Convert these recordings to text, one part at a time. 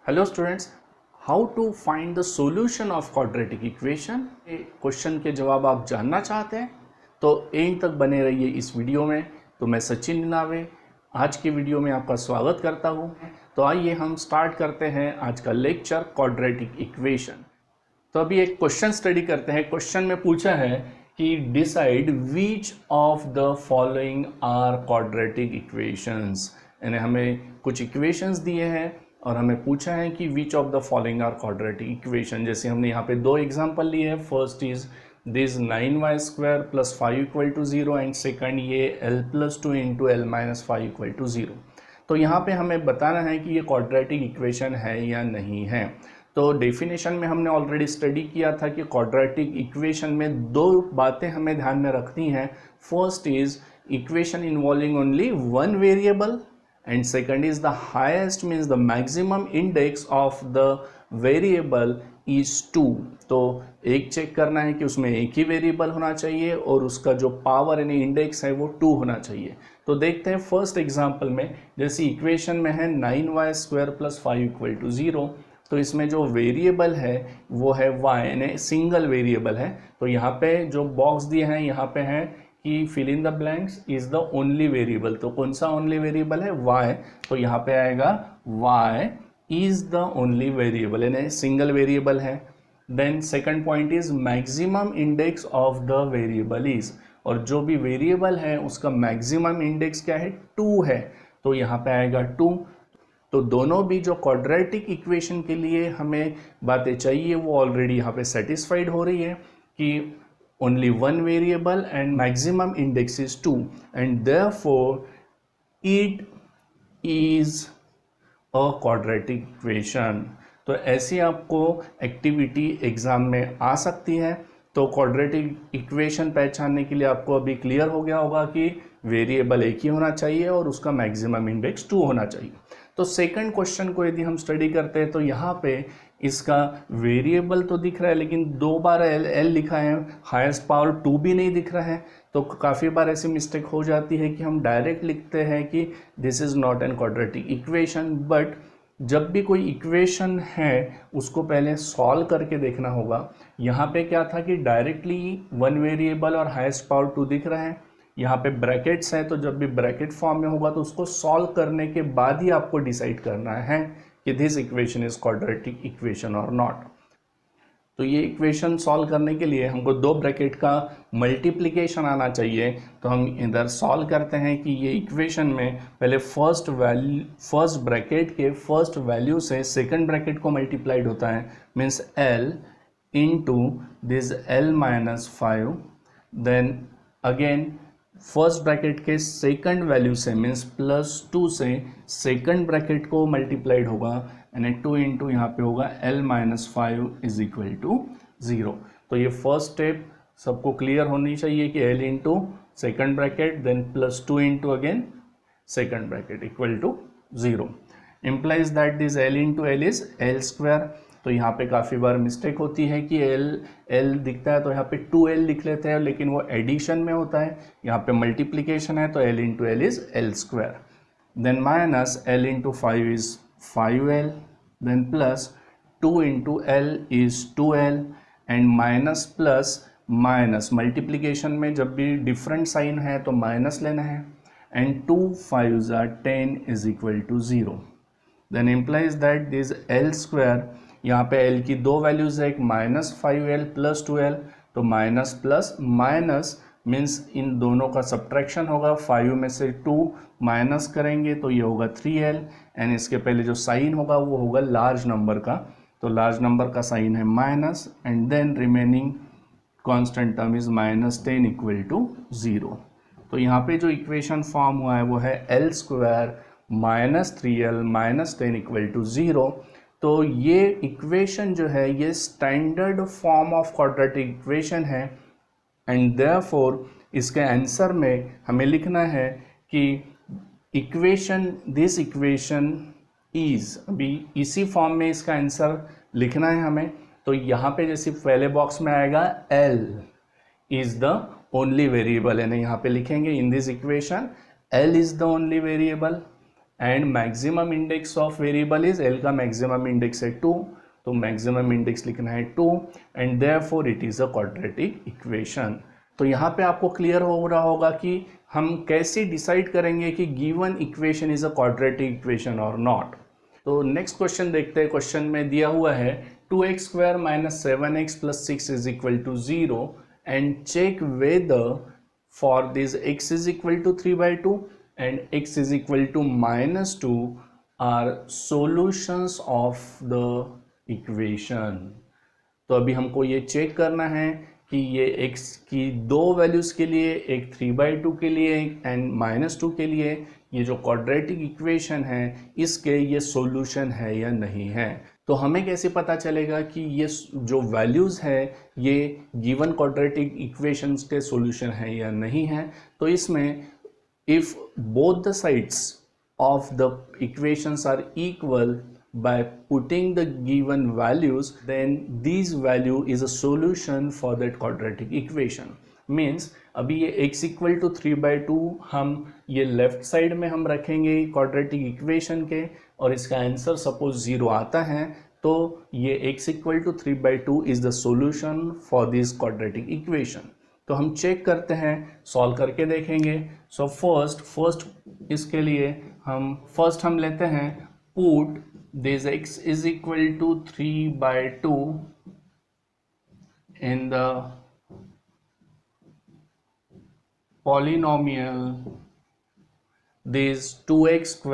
Hello students, how to find the solution of quadratic equation. Question के जवाब आप जानना चाहते हैं तो एंड तक बने रहिए इस वीडियो में। तो मैं सचिन निनावे आज की वीडियो में आपका स्वागत करता हूं। तो आइए हम स्टार्ट करते हैं आज का लेक्चर क्वाड्रेटिक इक्वेशन। तो अभी एक क्वेश्चन स्टडी करते हैं। क्वेश्चन में पूछा है कि decide which of the following are quadratic equations, यानी हमें कुछ इक्वेशंस दिए हैं और हमें पूछा है कि which of the following are quadratic equation. जैसे हमने यहाँ पे दो एग्जांपल लिए हैं। First is this 9y² + 5 = 0 and second ये l + 2 × l - 5 = 0। तो यहाँ पे हमें बताना है कि ये क्वाड्रेटिक इक्वेशन है या नहीं है। तो डेफिनेशन में हमने ऑलरेडी स्टडी किया था कि क्वाड्रेटिक इक्वेशन में दो बातें हमें ध्यान में रखनी है। First is equation involving only one variable and second is the highest means the maximum index of the variable is 2। तो एक चेक करना है कि उसमें एक ही वेरिएबल होना चाहिए और उसका जो पावर यानी इंडेक्स है वो 2 होना चाहिए। तो देखते हैं फर्स्ट एग्जांपल में, जैसे इक्वेशन में है 9y² + 5 = 0। तो इसमें जो वेरिएबल है वो है y, यानी सिंगल वेरिएबल है। तो यहाँ पे जो बॉक्स दिए हैं यहाँ पे है कि fill in the blanks is the only variable. तो कौन सा ओनली वेरिएबल है? y। तो यहाँ पे आएगा y is the only variable, यानी सिंगल वेरिएबल है। Then second point is maximum index of the variable is, और जो भी वेरिएबल है उसका मैक्सिमम इंडेक्स क्या है? 2 है। तो यहाँ पे आएगा 2। तो दोनों भी जो क्वाड्रेटिक इक्वेशन के लिए हमें बातें चाहिए वो ऑलरेडी यहाँ पे सेटिस्फाइड हो रही है कि only one variable and maximum index is 2 and therefore it is a quadratic equation। तो ऐसी आपको एक्टिविटी एग्जाम में आ सकती है। तो क्वाड्रेटिक इक्वेशन पहचानने के लिए आपको अभी क्लियर हो गया होगा कि वेरिएबल एक ही होना चाहिए और उसका मैक्सिमम इंडेक्स 2 होना चाहिए। तो सेकंड क्वेश्चन को यदि हम स्टडी करते हैं तो यहाँ पे इसका वेरिएबल तो दिख रहा है लेकिन 2 बार l लिखा है, हाईएस्ट पावर 2 भी नहीं दिख रहा है। तो काफ़ी बार ऐसी मिस्टेक हो जाती है कि हम डायरेक्ट लिखते हैं कि this is not an quadratic equation. But जब भी कोई इक्वेशन है उसको पहले सॉल्व करके देखना होगा। यहाँ पे क्या था कि डायरेक्टली वन वेरिएबल और हाईएस्ट पावर 2 दिख रहा है, यहाँ पे ब्रैकेट्स हैं। तो जब भी ब्रैकेट फॉर्म में होगा तो उसको सॉल्व करने के बाद ही आपको डिसाइड करना है कि this equation is quadratic equation और नॉट। तो ये इक्वेशन सॉल्व करने के लिए हमको दो ब्रैकेट का मल्टीप्लिकेशन आना चाहिए। तो हम इधर सॉल्व करते हैं कि ये इक्वेशन में पहले फर्स्ट ब्रैकेट के फर्स्ट वैल्यू से सेकंड ब्रैकेट को मल्टीप्लाइड होता है, means l into this l - 5। Then again first bracket के सेकंड वैल्यू से मीन्स +2 से सेकंड ब्रैकेट को मल्टीप्लाइड होगा, यानी 2 इंटू यहाँ पे होगा l - 5 = 0। तो ये फर्स्ट स्टेप सबको क्लियर होनी चाहिए कि l into second bracket then +2 into again second bracket = 0 implies that this l into l is l²। तो यहाँ पे काफ़ी बार मिस्टेक होती है कि l दिखता है तो यहाँ पे 2l लिख लेते हैं, लेकिन वो एडिशन में होता है। यहाँ पे मल्टीप्लिकेशन है तो l into l is l²। Then minus l into 5 is 5l, then plus 2 into l is 2l and minus plus minus. Multiplication में जब भी डिफरेंट साइन है तो माइनस लेना है, and 2 5s are 10 = 0। Then implies that this l², यहाँ पे l की दो वैल्यूज है, एक -5l + 2l। तो minus plus minus means in दोनों का सब्ट्रैक्शन होगा। 5 में से 2 माइनस करेंगे तो ये होगा 3l, एंड इसके पहले जो साइन होगा वो होगा लार्ज नंबर का। तो लार्ज नंबर का साइन है minus, and then remaining constant term is -10 = 0। तो यहाँ पे जो इक्वेशन फॉर्म हुआ है वो है l² -3l -10 = 0। तो ये इक्वेशन जो है ये standard form of quadratic equation है, एंड देयरफॉर इसके आंसर में हमें लिखना है कि दिस इक्वेशन इज, अभी इसी फॉर्म में इसका आंसर लिखना है हमें। तो यहाँ पे जैसे पहले बॉक्स में आएगा l is the only variable, यानी यहाँ पे लिखेंगे in this equation l is the only variable. And maximum index of variable is, L का मैक्सिमम इंडेक्स है 2, तो मैक्सिमम इंडेक्स लिखना है 2 and therefore it is a quadratic equation. तो यहाँ पे आपको क्लियर हो रहा होगा कि हम कैसे डिसाइड करेंगे कि given equation is a quadratic equation और नॉट। तो नेक्स्ट क्वेश्चन देखते हैं। क्वेश्चन में दिया हुआ है 2x² - 7x + 6 = 0 and check whether for this x = 3/2 and x = -2 are solutions of the equation. तो अभी हमको ये चेक करना है कि ये x की दो वैल्यूज के लिए, एक 3/2 के लिए एंड -2 के लिए, ये जो क्वाड्रेटिक इक्वेशन है इसके ये सॉल्यूशन है या नहीं है। तो हमें कैसे पता चलेगा कि ये जो वैल्यूज़ है ये गिवन क्वाड्रेटिक इक्वेशंस के सॉल्यूशन है या नहीं है। तो इसमें if both the sides of the equations are equal by putting the given values, then these value is a solution for that quadratic equation. Means अभी ये x = 3/2 हम ये लेफ्ट साइड में हम रखेंगे क्वाड्रेटिक इक्वेशन के और इसका आंसर सपोज 0 आता है, तो ये x = 3/2 is the solution for this quadratic equation. तो हम चेक करते हैं, सॉल्व करके देखेंगे। सो फर्स्ट इसके लिए हम लेते हैं put this x = 3/2 in the polynomial this 2x²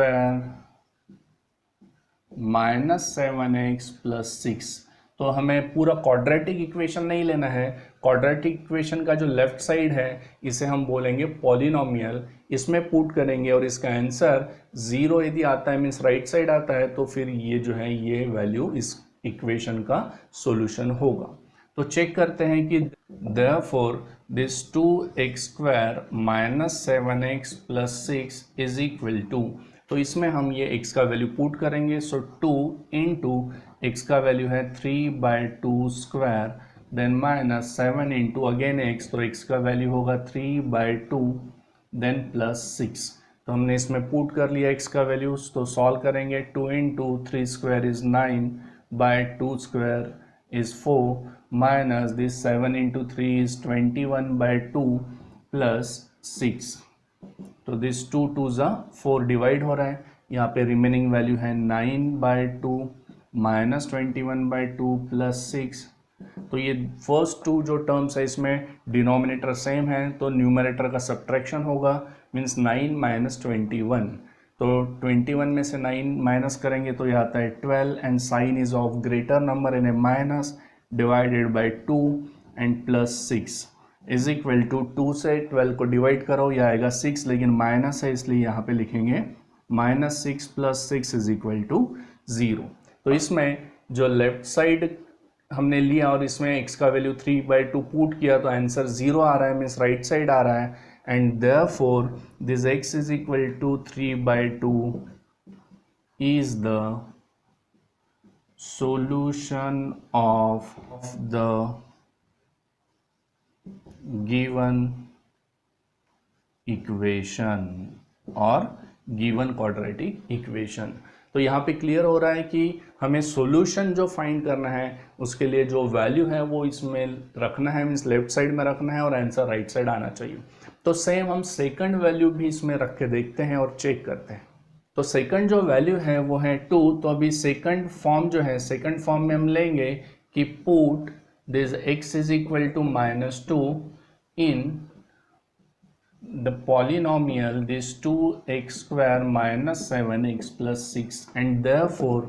- 7x + 6। तो हमें पूरा क्वाड्रेटिक इक्वेशन नहीं लेना है। क्वाड्रेटिक इक्वेशन का जो लेफ्ट साइड है इसे हम बोलेंगे पॉलिनोमियल, इसमें पुट करेंगे और इसका आंसर 0 यदि आता है मीन्स राइट साइड आता है, तो फिर ये जो है ये वैल्यू इस इक्वेशन का सॉल्यूशन होगा। तो चेक करते हैं कि देयरफॉर दिस 2x² - 7x + 6 = तो इसमें हम ये x का वैल्यू पुट करेंगे। सो 2 इंटू x का वैल्यू है 3/2² देन -7 इंटू अगेन x, तो x का वैल्यू होगा 3/2 देन +6। तो हमने इसमें पुट कर लिया x का वैल्यू, तो सॉल्व करेंगे। 2 into 3² = 9/2² is 4 minus this 7 into 3 is 21/2 plus 6। तो दिस 2 2s 4 डिवाइड हो रहा है, यहाँ पे रिमेनिंग वैल्यू है 9/2 माइनस 21/2 प्लस 6। तो ये फर्स्ट टू जो टर्म्स है इसमें डिनोमिनेटर सेम है, तो न्यूमरेटर का सब्ट्रैक्शन होगा, मीन्स 9 - 21। तो 21 में से 9 माइनस करेंगे तो ये आता है 12 and sign is of greater number in a minus divided by 2 and plus 6 is equal to 2 से 12 को डिवाइड करो, यह आएगा 6, लेकिन माइनस है इसलिए यहाँ पे लिखेंगे -6 + 6 इज इक्वल टू 0। तो इसमें जो लेफ्ट साइड हमने लिया और इसमें x का वैल्यू 3/2 पुट किया तो आंसर 0 आ रहा है, मीन्स राइट साइड आ रहा है, and therefore this x is equal to 3/2 is the solution of the given equation और given quadratic equation। तो यहाँ पे क्लियर हो रहा है कि हमें सॉल्यूशन जो फाइंड करना है उसके लिए जो वैल्यू है वो इसमें रखना है, मीन्स लेफ्ट साइड में रखना है और आंसर राइट साइड आना चाहिए। तो सेम हम सेकंड वैल्यू भी इसमें रख के देखते हैं और चेक करते हैं। तो सेकंड जो वैल्यू है वो है 2। तो अभी सेकंड फॉर्म जो है, सेकंड फॉर्म में हम लेंगे कि put this x is equal to -2 in the polynomial this 2x² - 7x + 6 and therefore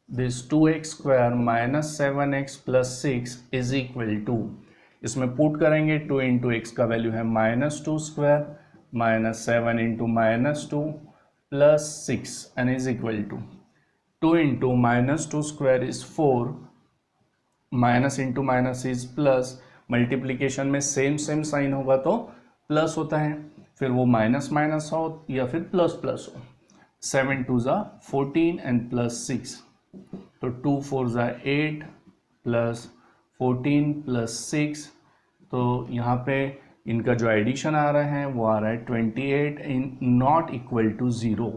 this 2x² - 7x + 6 is equal to, इसमें पुट करेंगे 2 इंटू x का वैल्यू है -2² - 7 into -2 plus 6 and is equal to 2 into -2² is 4, minus into minus is plus, multiplication में same sign होगा तो plus होता है, फिर वो माइनस माइनस हो या फिर प्लस प्लस हो। 7 2 ज़ा 14 एंड प्लस 6, तो 2 4 ज़ा 8 प्लस 14 प्लस 6, तो यहाँ पे इनका जो एडिशन आ रहा है वो आ रहा है 28 इन नॉट इक्वल टू 0।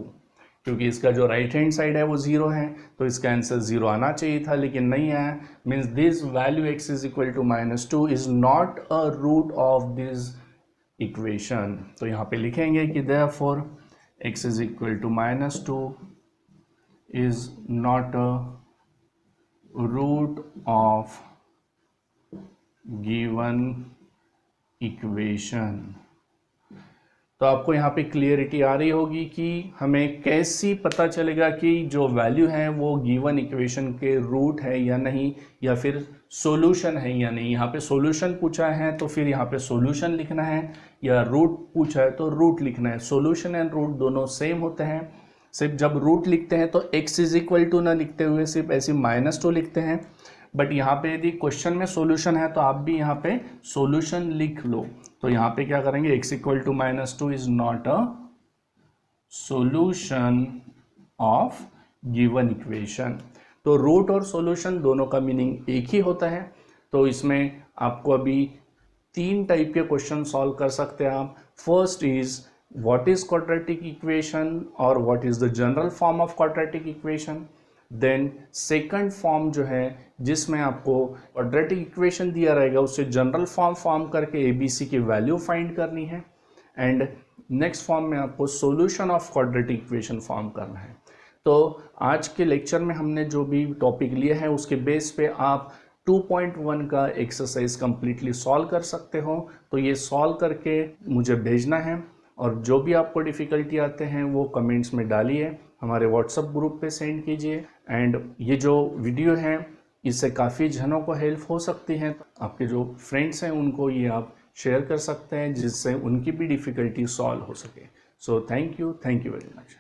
क्योंकि इसका जो राइट हैंड साइड है वो 0 है, तो इसका आंसर 0 आना चाहिए था, लेकिन नहीं आया। Means this value x is equal to -2 is not a root of this equation. तो यहाँ पे लिखेंगे कि therefore x is equal to -2 is not a root of given equation. तो आपको यहाँ पे क्लियरिटी आ रही होगी कि हमें कैसी पता चलेगा कि जो वैल्यू है वो गिवन इक्वेशन के रूट है या नहीं, या फिर सॉल्यूशन है या नहीं। यहाँ पे सॉल्यूशन पूछा है तो फिर यहाँ पे सॉल्यूशन लिखना है, या रूट पूछा है तो रूट लिखना है। सॉल्यूशन एंड रूट दोनों सेम होते हैं, सिर्फ जब रूट लिखते हैं तो x इज इक्वल टू ना लिखते हुए सिर्फ ऐसे -2 लिखते हैं। बट यहाँ पे यदि क्वेश्चन में सॉल्यूशन है तो आप भी यहाँ पे सॉल्यूशन लिख लो। तो यहाँ पे क्या करेंगे, x equal to -2 is not a solution of given equation. तो रूट और सॉल्यूशन दोनों का मीनिंग एक ही होता है। तो इसमें आपको अभी 3 टाइप के क्वेश्चन सॉल्व कर सकते हैं आप। First is what is quadratic equation और what is the general form of quadratic equation. Then second form जो है जिसमें आपको क्वाड्रेटिक इक्वेशन दिया रहेगा उससे जनरल फॉर्म करके ABC की वैल्यू फाइंड करनी है। एंड नेक्स्ट फॉर्म में आपको solution of quadratic equation form करना है। तो आज के लेक्चर में हमने जो भी टॉपिक लिया है उसके बेस पे आप 2.1 का एक्सरसाइज कंप्लीटली सॉल्व कर सकते हो। तो ये सॉल्व करके मुझे भेजना है, और जो भी आपको डिफ़िकल्टी आते हैं वो कमेंट्स में डालिए, हमारे व्हाट्सएप ग्रुप पे सेंड कीजिए। एंड ये जो वीडियो है इससे काफ़ी जनों को हेल्प हो सकती है। आपके जो फ्रेंड्स हैं उनको ये आप शेयर कर सकते हैं जिससे उनकी भी डिफ़िकल्टी सॉल्व हो सके। So thank you very much.